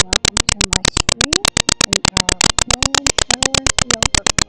welcome to my stream. And no show us the overview.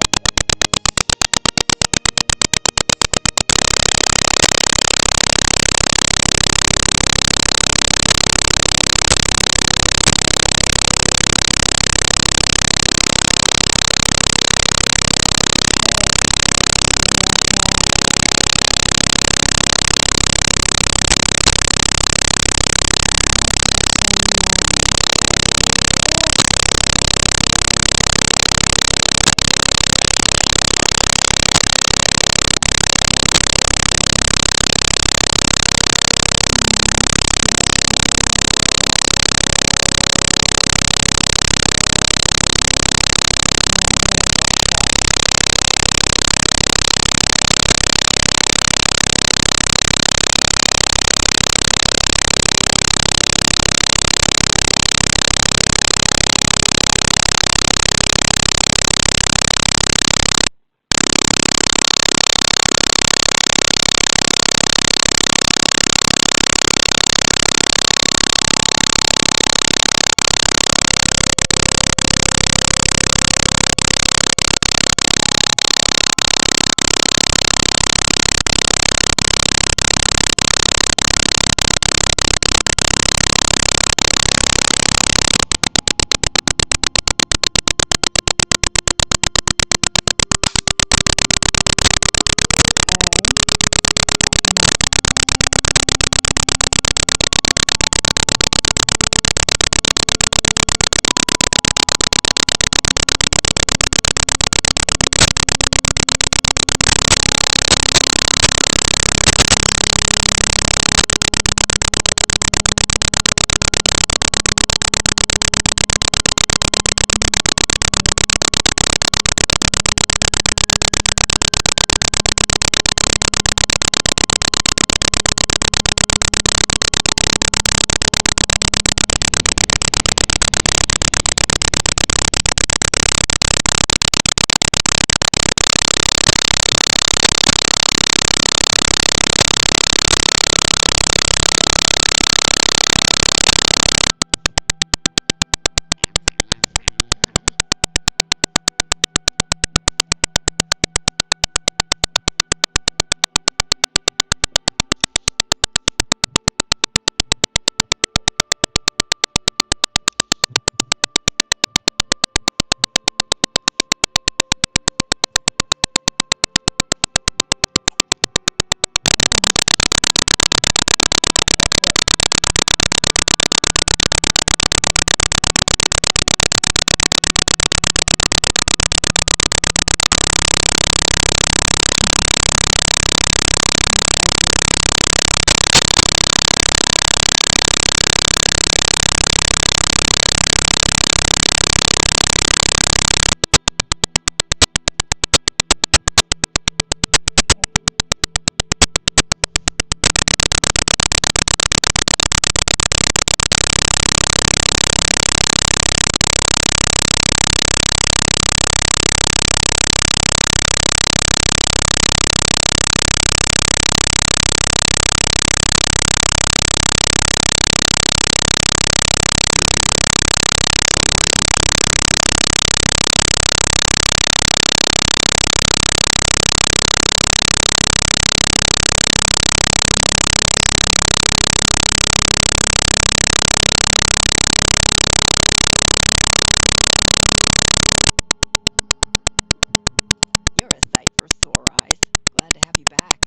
You're a sight for sore eyes. Glad to have you back.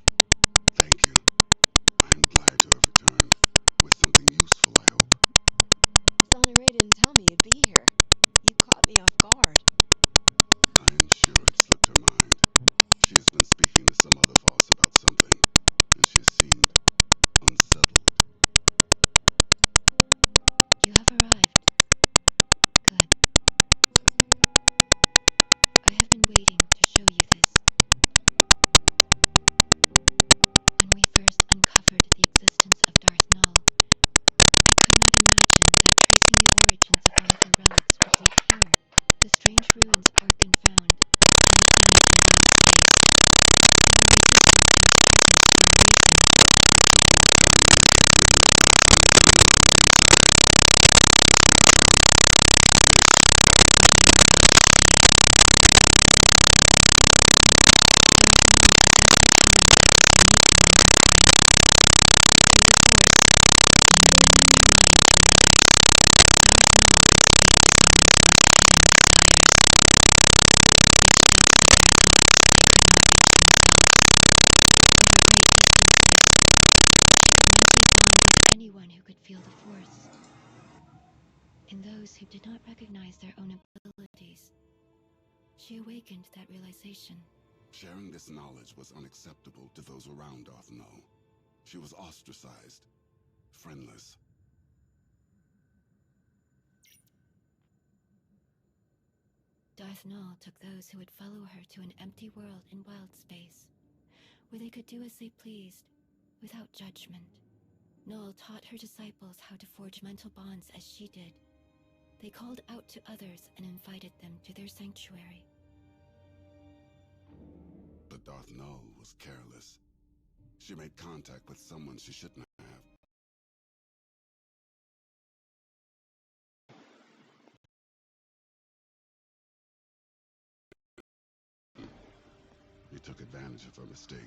Thank you. I am glad to have returned with something useful, I hope. Donna Ray didn't tell me you'd be here. You caught me off guard. I am sure it slipped her mind. She has been speaking to some other boss about something, and she has seemed unsettled. You have arrived. Good. I have been waiting to show you this. When we first uncovered the existence of Darth Null, I could not imagine that tracing the origins of one of the in those who did not recognize their own abilities. She awakened that realization. Sharing this knowledge was unacceptable to those around Darth Null. She was ostracized, friendless. Darth Null took those who would follow her to an empty world in wild space, where they could do as they pleased, without judgment. Null taught her disciples how to forge mental bonds as she did. They called out to others and invited them to their sanctuary. But Darth Null was careless. She made contact with someone she shouldn't have. He took advantage of her mistake.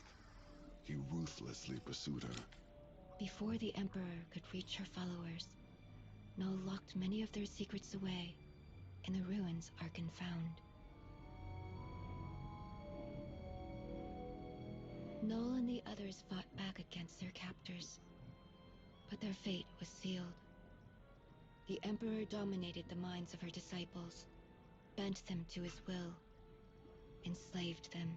He ruthlessly pursued her. Before the Emperor could reach her followers, Null locked many of their secrets away in the ruins Arkan found. Null and the others fought back against their captors, but their fate was sealed. The Emperor dominated the minds of her disciples, bent them to his will, enslaved them.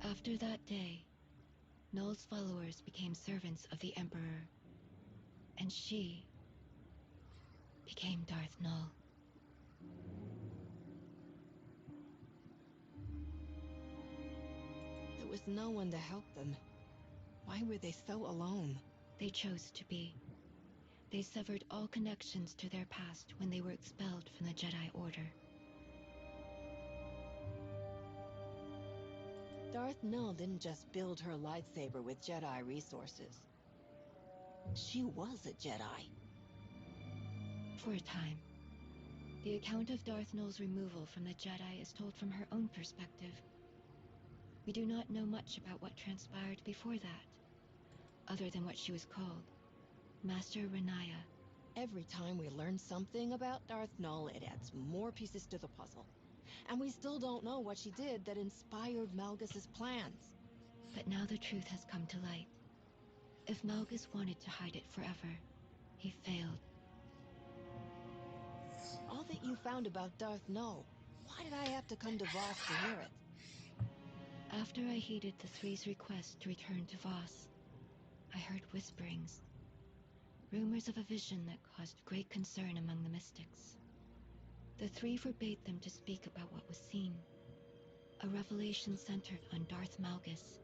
After that day, Null's followers became servants of the Emperor, and she became Darth Null. There was no one to help them. Why were they so alone? They chose to be. They severed all connections to their past when they were expelled from the Jedi Order. Darth Null didn't just build her lightsaber with Jedi resources. She was a Jedi. For a time. The account of Darth Null's removal from the Jedi is told from her own perspective. We do not know much about what transpired before that, other than what she was called, Master Renaya. Every time we learn something about Darth Null, it adds more pieces to the puzzle. And we still don't know what she did that inspired Malgus's plans. But now the truth has come to light. If Malgus wanted to hide it forever, he failed. All that you found about Darth Null, why did I have to come to Voss to hear it? After I heeded the Three's request to return to Voss, I heard whisperings. Rumors of a vision that caused great concern among the mystics. The Three forbade them to speak about what was seen. A revelation centered on Darth Malgus.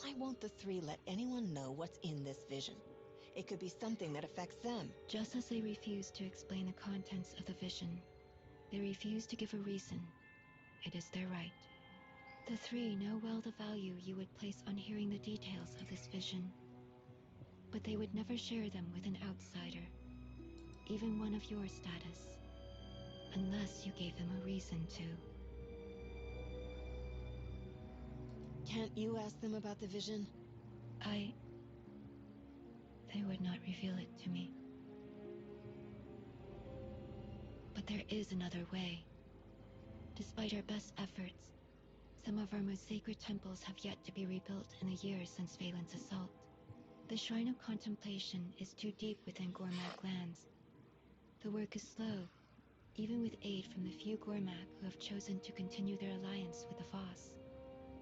Why won't the Three let anyone know what's in this vision? It could be something that affects them. Just as they refused to explain the contents of the vision, they refused to give a reason. It is their right. The Three know well the value you would place on hearing the details of this vision, but they would never share them with an outsider, even one of your status, unless you gave them a reason to. Can't you ask them about the vision? They would not reveal it to me. But there is another way. Despite our best efforts, some of our most sacred temples have yet to be rebuilt in the years since Valen's assault. The Shrine of Contemplation is too deep within Gormak lands. The work is slow, even with aid from the few Gormak who have chosen to continue their alliance with the Voss.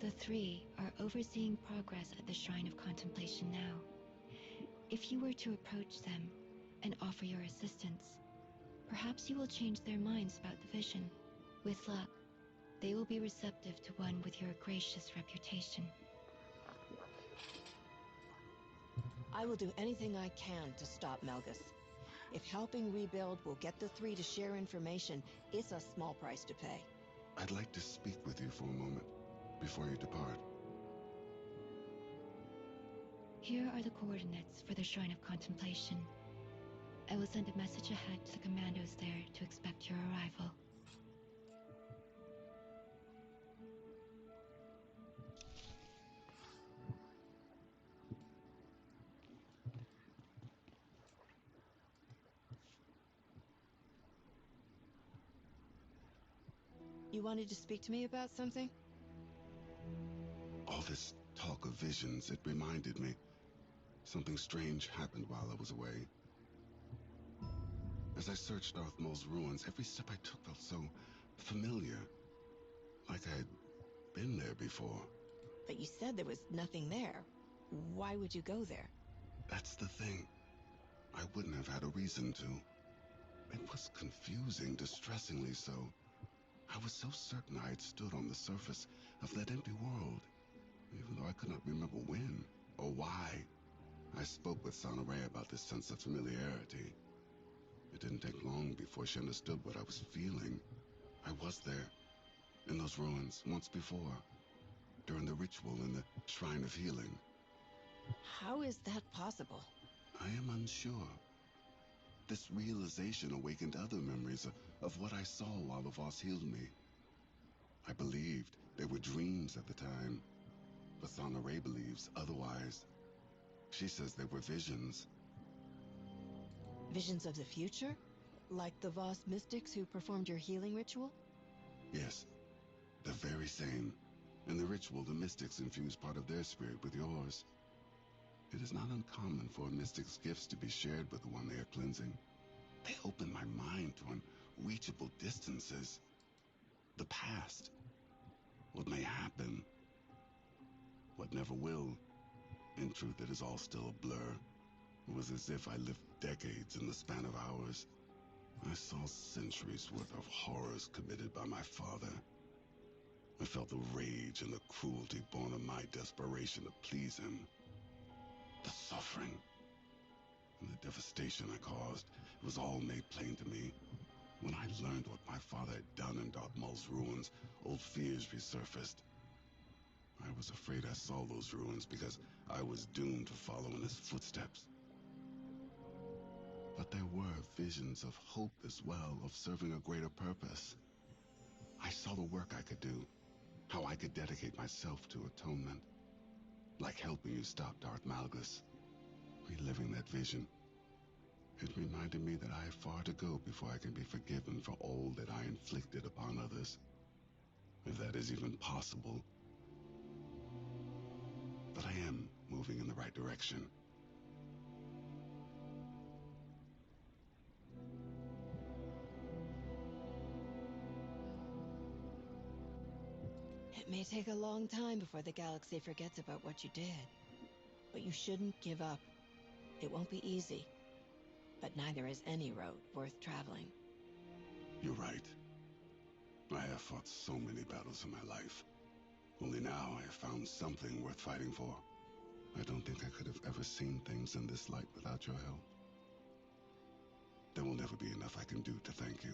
The Three are overseeing progress at the Shrine of Contemplation now. If you were to approach them and offer your assistance, perhaps you will change their minds about the vision. With luck, they will be receptive to one with your gracious reputation. I will do anything I can to stop Malgus. If helping rebuild will get the Three to share information, it's a small price to pay. I'd like to speak with you for a moment before you depart. Here are the coordinates for the Shrine of Contemplation. I will send a message ahead to the commandos there to expect your arrival. You wanted to speak to me about something? All this talk of visions, it reminded me. Something strange happened while I was away. As I searched Darth Maul's ruins, every step I took felt so familiar, like I had been there before. But you said there was nothing there. Why would you go there? That's the thing. I wouldn't have had a reason to. It was confusing, distressingly so. I was so certain I had stood on the surface of that empty world, even though I could not remember when or why. I spoke with Sonoray about this sense of familiarity. It didn't take long before she understood what I was feeling. I was there, in those ruins, once before, during the ritual in the Shrine of Healing. How is that possible? I am unsure. This realization awakened other memories of what I saw while the Voss healed me. I believed they were dreams at the time, but Sonoray believes otherwise. She says they were visions. Visions of the future? Like the Voss mystics who performed your healing ritual? Yes, the very same. In the ritual, the mystics infuse part of their spirit with yours. It is not uncommon for a mystic's gifts to be shared with the one they are cleansing. They open my mind to unreachable distances. The past. What may happen. What never will. In truth, it is all still a blur. It was as if I lived decades in the span of hours. I saw centuries worth of horrors committed by my father. I felt the rage and the cruelty born of my desperation to please him. The suffering and the devastation I caused, it was all made plain to me. When I learned what my father had done in Darth Maul's ruins, old fears resurfaced. I was afraid I saw those ruins because I was doomed to follow in his footsteps. But there were visions of hope as well, of serving a greater purpose. I saw the work I could do, how I could dedicate myself to atonement, like helping you stop Darth Malgus. Reliving that vision, it reminded me that I have far to go before I can be forgiven for all that I inflicted upon others. If that is even possible. But I am moving in the right direction. It may take a long time before the galaxy forgets about what you did. But you shouldn't give up. It won't be easy. But neither is any road worth traveling. You're right. I have fought so many battles in my life. Only now I have found something worth fighting for. I don't think I could have ever seen things in this light without your help. There will never be enough I can do to thank you.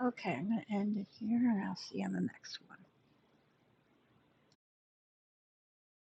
Okay, I'm going to end it here and I'll see you on the next one.